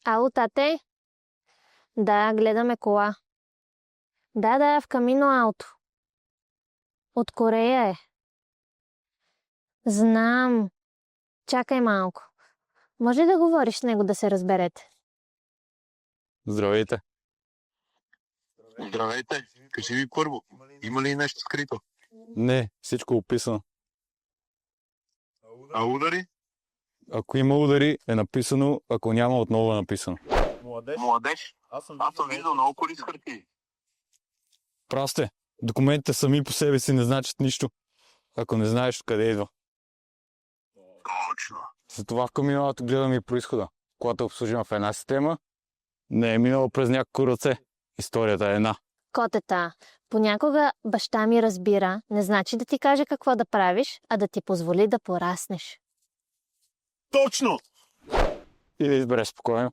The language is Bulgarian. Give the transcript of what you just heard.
Ало, тате? Да, гледаме кола. Да, в Камино ауто. От Корея е. Знам. Чакай малко. Може да говориш с него да се разберете? Здравейте. Здравейте, кажи ви първо, има ли нещо скрито? Не, всичко е описано. А удари? Ако има удари, е написано, ако няма, отново е написано. Младеж? Аз съм виждал много коли с хартии. Прав сте. Документите сами по себе си не значат нищо, ако не знаеш откъде идва. Точно. Затова в камионата гледам и произхода. Когато е обслужена в една система, не е минала през някакво ръце. Историята е една. Котета, понякога баща ми разбира, не значи да ти каже какво да правиш, а да ти позволи да пораснеш. Точно! И да избереш спокойно.